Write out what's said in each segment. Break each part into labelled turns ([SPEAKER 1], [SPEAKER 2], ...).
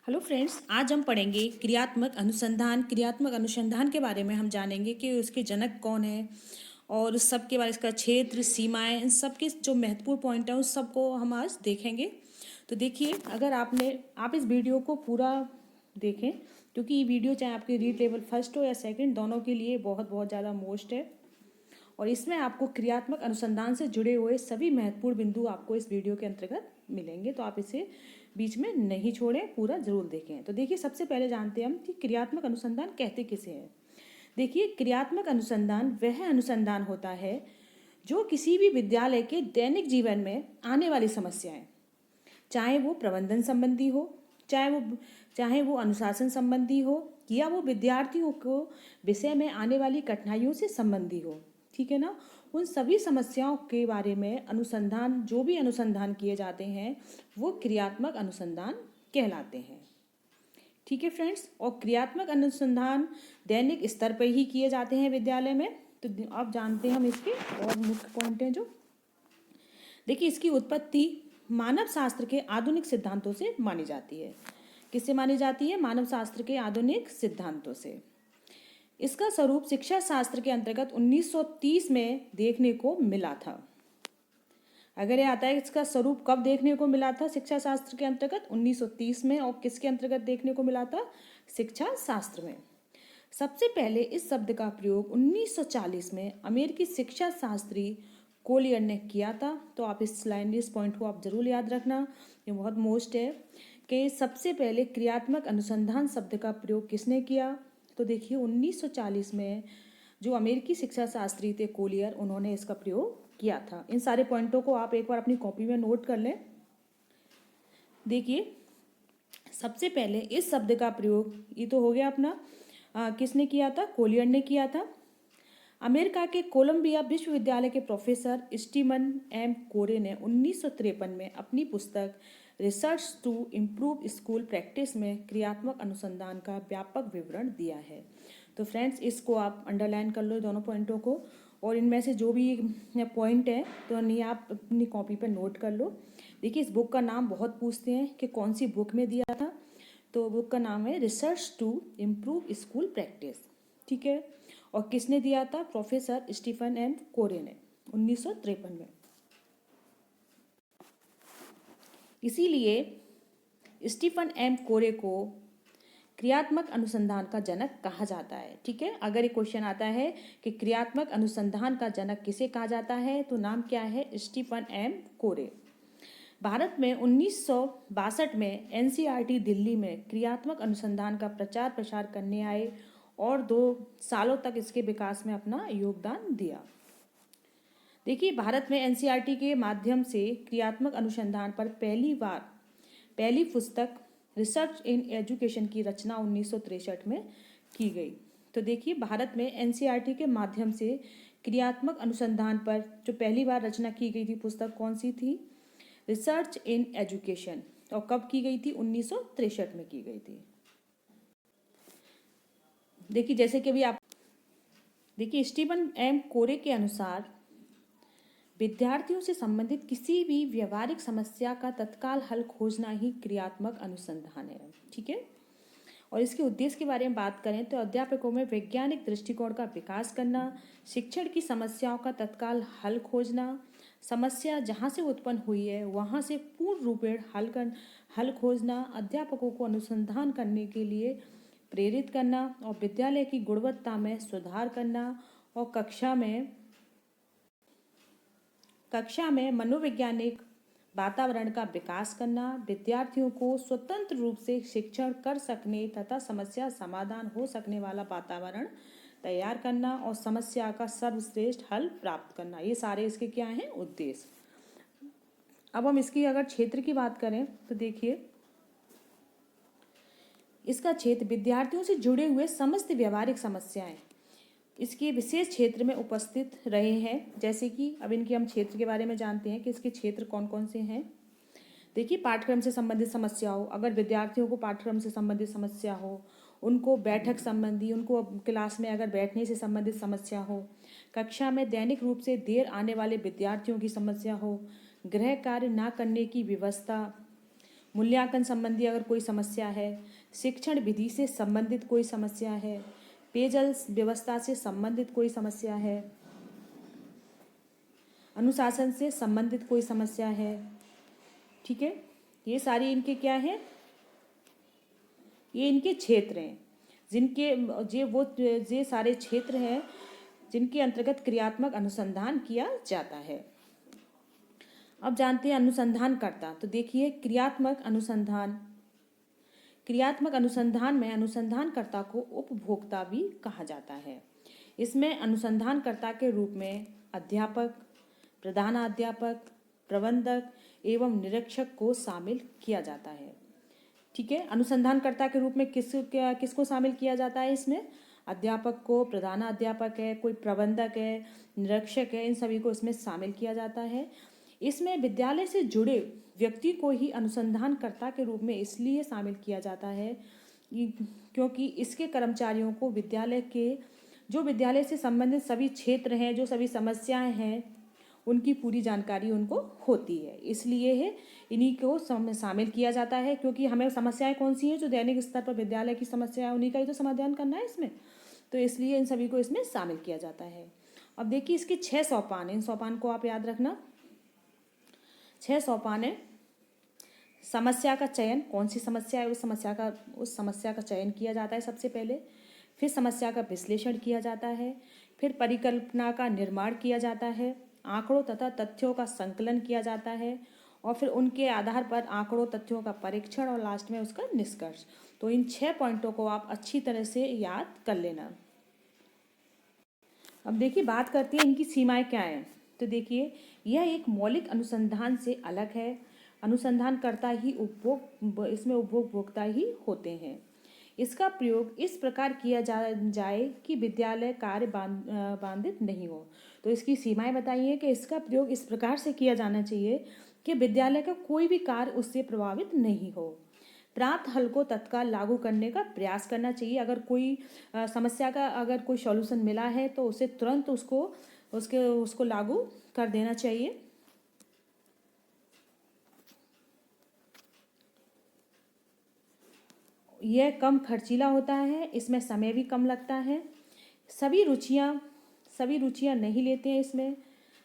[SPEAKER 1] Hello friends, आज हम पढ़ेंगे क्रियात्मक अनुसंधान। क्रियात्मक अनुसंधान के बारे में हम जानेंगे कि उसके जनक कौन है और उस सब के बारे, इसका क्षेत्र, सीमाएं, इन सब के जो महत्वपूर्ण पॉइंट हैं उस सब को हम आज देखेंगे। तो देखिए, अगर आप इस वीडियो को पूरा देखें, क्योंकि ये वीडियो चाहे आपके रीड लेवल फर्स्ट हो या सेकंड, दोनों के लिए बहुत बहुत ज़्यादा मोस्ट है। और इसमें आपको क्रियात्मक अनुसंधान से जुड़े हुए सभी महत्वपूर्ण बिंदु आपको इस वीडियो के अंतर्गत मिलेंगे, तो आप इसे बीच में नहीं छोड़ें, पूरा जरूर देखें। तो देखिए, सबसे पहले जानते हैं हम कि क्रियात्मक अनुसंधान कहते किसे हैं। देखिए, क्रियात्मक अनुसंधान वह अनुसंधान होता है जो किसी भी विद्यालय के दैनिक जीवन में आने वाली समस्याएं, चाहे वो प्रबंधन संबंधी हो, चाहे वो अनुशासन संबंधी हो, या वो विद्यार्थियों को विषय में आने वाली कठिनाइयों से संबंधी हो, ठीक है ना। उन सभी समस्याओं के बारे में अनुसंधान, जो भी अनुसंधान किए जाते हैं वो क्रियात्मक अनुसंधान कहलाते हैं, ठीक है फ्रेंड्स। और क्रियात्मक अनुसंधान दैनिक स्तर पर ही किए जाते हैं विद्यालय में। तो अब जानते हैं हम इसके और मुख्य पॉइंट हैं जो, देखिए, इसकी उत्पत्ति मानव शास्त्र के आधुनिक सिद्धांतों से मानी जाती है। किससे मानी जाती है? मानव शास्त्र के आधुनिक सिद्धांतों से। इसका स्वरूप शिक्षा शास्त्र के अंतर्गत 1930 में देखने को मिला था। अगर ये आता है, इसका स्वरूप कब देखने को मिला था? शिक्षा शास्त्र के अंतर्गत 1930 में। और किसके अंतर्गत देखने को मिला था? शिक्षा शास्त्र में। सबसे पहले इस शब्द का प्रयोग 1940 में अमेरिकी शिक्षा शास्त्री कोलियर ने किया था। तो आप इस पॉइंट को आप जरूर याद रखना, ये बहुत मोस्ट है कि सबसे पहले क्रियात्मक अनुसंधान शब्द का प्रयोग किसने किया। तो देखिए, 1940 में जो अमेरिकी शिक्षा शास्त्री थे कोलियर, उन्होंने इसका प्रयोग किया था। इन सारे पॉइंटों को आप एक बार अपनी कॉपी में नोट कर लें। देखिए, सबसे पहले इस शब्द का प्रयोग, ये तो हो गया अपना, किसने किया था? कोलियर ने किया था। अमेरिका के कोलंबिया विश्वविद्यालय के प्रोफेसर स्टीवन एम कोरे ने 1953 में अपनी पुस्तक research to improve school practice में क्रियात्मक अनुसंधान का व्यापक विवरण दिया है। तो फ्रेंड्स, इसको आप अंडरलाइन कर लो, दोनों पॉइंटों को, और इनमें से जो भी पॉइंट है तो नहीं, आप अपनी कॉपी पर नोट कर लो। देखिए, इस बुक का नाम बहुत पूछते हैं कि कौन सी बुक में दिया था, तो बुक का नाम है research to improve school practice, ठीक है। और किसने दिया था? प्रोफेसर स्टीफन एम कोरे ने 1953 में। इसीलिए स्टीफन एम कोरे को क्रियात्मक अनुसंधान का जनक कहा जाता है, ठीक है। अगर ये क्वेश्चन आता है कि क्रियात्मक अनुसंधान का जनक किसे कहा जाता है, तो नाम क्या है? स्टीफन एम कोरे। भारत में 1962 में एनसीईआरटी दिल्ली में क्रियात्मक अनुसंधान का प्रचार प्रसार करने आए और 2 सालों तक इसके विकास में अपना योगदान दिया। देखिए, भारत में एनसीईआरटी के माध्यम से क्रियात्मक अनुसंधान पर पहली पुस्तक रिसर्च इन एजुकेशन की रचना 1963 में की गई। तो देखिए, भारत में एनसीईआरटी के माध्यम से क्रियात्मक अनुसंधान पर जो पहली बार रचना की गई थी पुस्तक, कौन सी थी? Research in education. और कब की गई थी? 1963 में की गई थी। देखिए, जैसे कि अभी आप देखिए, स्टीफन एम कोरे के अनुसार विद्यार्थियों से संबंधित किसी भी व्यवहारिक समस्या का तत्काल हल खोजना ही क्रियात्मक अनुसंधान है, ठीक है। और इसके उद्देश्य के बारे में बात करें तो अध्यापकों में वैज्ञानिक दृष्टिकोण का विकास करना, शिक्षण की समस्याओं का तत्काल हल खोजना, समस्या जहाँ से उत्पन्न हुई है वहाँ से पूर्ण रूपेण हल खोजना, अध्यापकों को अनुसंधान करने के लिए प्रेरित करना और विद्यालय की गुणवत्ता में सुधार करना, और कक्षा में मनोवैज्ञानिक वातावरण का विकास करना, विद्यार्थियों को स्वतंत्र रूप से शिक्षण कर सकने तथा समस्या समाधान हो सकने वाला वातावरण तैयार करना और समस्या का सर्वश्रेष्ठ हल प्राप्त करना। ये सारे इसके क्या हैं? उद्देश्य। अब हम इसकी अगर क्षेत्र की बात करें तो देखिए, इसका क्षेत्र विद्यार्थियों से जुड़े हुए समस्त व्यवहारिक समस्याएं इसके विशेष क्षेत्र में उपस्थित रहे हैं। जैसे कि अब इनके हम क्षेत्र के बारे में जानते हैं कि इसके क्षेत्र कौन कौन से हैं। देखिए, पाठ्यक्रम से संबंधित समस्या हो, अगर विद्यार्थियों को पाठ्यक्रम से संबंधित समस्या हो, उनको बैठक संबंधी, उनको क्लास में अगर बैठने से संबंधित समस्या हो, कक्षा में दैनिक रूप से देर आने वाले विद्यार्थियों की समस्या हो, गृह कार्य ना करने की व्यवस्था मूल्यांकन संबंधी अगर कोई समस्या है, शिक्षण विधि से संबंधित कोई समस्या है, पेयजल व्यवस्था से संबंधित कोई समस्या है, अनुशासन से संबंधित कोई समस्या है। ठीक है, ये सारी इनके क्या है, ये इनके क्षेत्र हैं जिनके ये सारे क्षेत्र हैं जिनके अंतर्गत क्रियात्मक अनुसंधान किया जाता है। अब जानते हैं अनुसंधानकर्ता। तो देखिए क्रियात्मक अनुसंधान में अनुसंधानकर्ता को उपभोक्ता भी कहा जाता है। इसमें अनुसंधानकर्ता के रूप में अध्यापक, प्रधानाध्यापक, प्रबंधक एवं निरीक्षक को शामिल किया जाता है। ठीक है, अनुसंधानकर्ता के रूप में किसको शामिल किया जाता है इसमें? अध्यापक को, प्रधानाध्यापक है, कोई प्रबंधक है, निरीक्षक है, इन सभी को इसमें शामिल किया जाता है। इसमें विद्यालय से जुड़े व्यक्ति को ही अनुसंधानकर्ता के रूप में इसलिए शामिल किया जाता है क्योंकि इसके कर्मचारियों को विद्यालय से संबंधित सभी क्षेत्र हैं, जो सभी समस्याएं हैं, उनकी पूरी जानकारी उनको होती है। इसलिए इन्हीं को शामिल किया जाता है क्योंकि हमें समस्याएं कौन सी हैं जो दैनिक स्तर पर विद्यालय की समस्या है, उन्हीं का ही तो समाधान करना है इसमें। तो इसलिए इन सभी को इसमें शामिल किया जाता है। अब देखिए इसके 6 सोपान, इन सोपान को आप याद रखना। 6 सोपान है। समस्या का चयन, कौन सी समस्या है उस समस्या का चयन किया जाता है सबसे पहले। फिर समस्या का विश्लेषण किया जाता है। फिर परिकल्पना का निर्माण किया जाता है। आंकड़ों तथा तथ्यों का संकलन किया जाता है और फिर उनके आधार पर आंकड़ों तथ्यों का परीक्षण और लास्ट में उसका निष्कर्ष। तो इन 6 पॉइंटों को आप अच्छी तरह से याद कर लेना। अब देखिए बात करते हैं इनकी सीमाएं क्या हैं। तो देखिए यह एक मौलिक अनुसंधान से अलग है। अनुसंधानकर्ता ही इसमें उपभोक्ता ही होते हैं। इसका प्रयोग इस प्रकार किया जाए कि विद्यालय कार्य बाधित नहीं हो। तो इसकी सीमाएं बताइए कि इसका प्रयोग इस प्रकार से किया जाना चाहिए कि विद्यालय का कोई भी कार्य उससे प्रभावित नहीं हो। प्राप्त हल को तत्काल लागू करने का प्रयास करना चाहिए। अगर कोई समस्या का अगर कोई सॉल्यूशन मिला है तो उसे तुरंत उसको लागू कर देना चाहिए। यह कम खर्चीला होता है, इसमें समय भी कम लगता है। सभी रुचियां नहीं लेते हैं इसमें।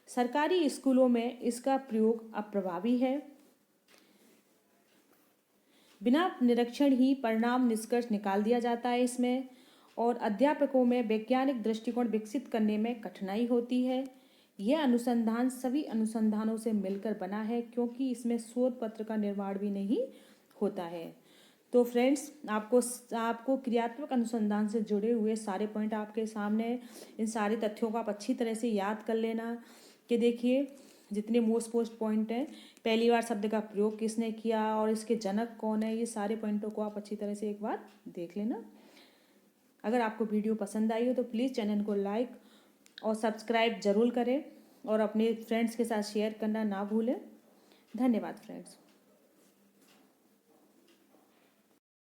[SPEAKER 1] सरकारी स्कूलों में इसका प्रयोग अप्रभावी है। बिना निरीक्षण ही परिणाम निष्कर्ष निकाल दिया जाता है इसमें। और अध्यापकों में वैज्ञानिक दृष्टिकोण विकसित करने में कठिनाई होती है। यह अनुसंधान सभी अनुसंधानों से मिलकर बना है क्योंकि इसमें शोध पत्र का निर्माण भी नहीं होता है। तो फ्रेंड्स आपको क्रियात्मक अनुसंधान से जुड़े हुए सारे पॉइंट आपके सामने हैं। इन सारे तथ्यों को आप अच्छी तरह से याद कर लेना कि देखिए जितने मोस्ट पॉइंट हैं, पहली बार शब्द का प्रयोग किसने किया और इसके जनक कौन है, ये सारे पॉइंटों को आप अच्छी तरह से एक बार देख लेना। अगर आपको वीडियो पसंद आई हो तो प्लीज़ चैनल को लाइक और सब्सक्राइब ज़रूर करें और अपने फ्रेंड्स के साथ शेयर करना ना भूलें। धन्यवाद फ्रेंड्स।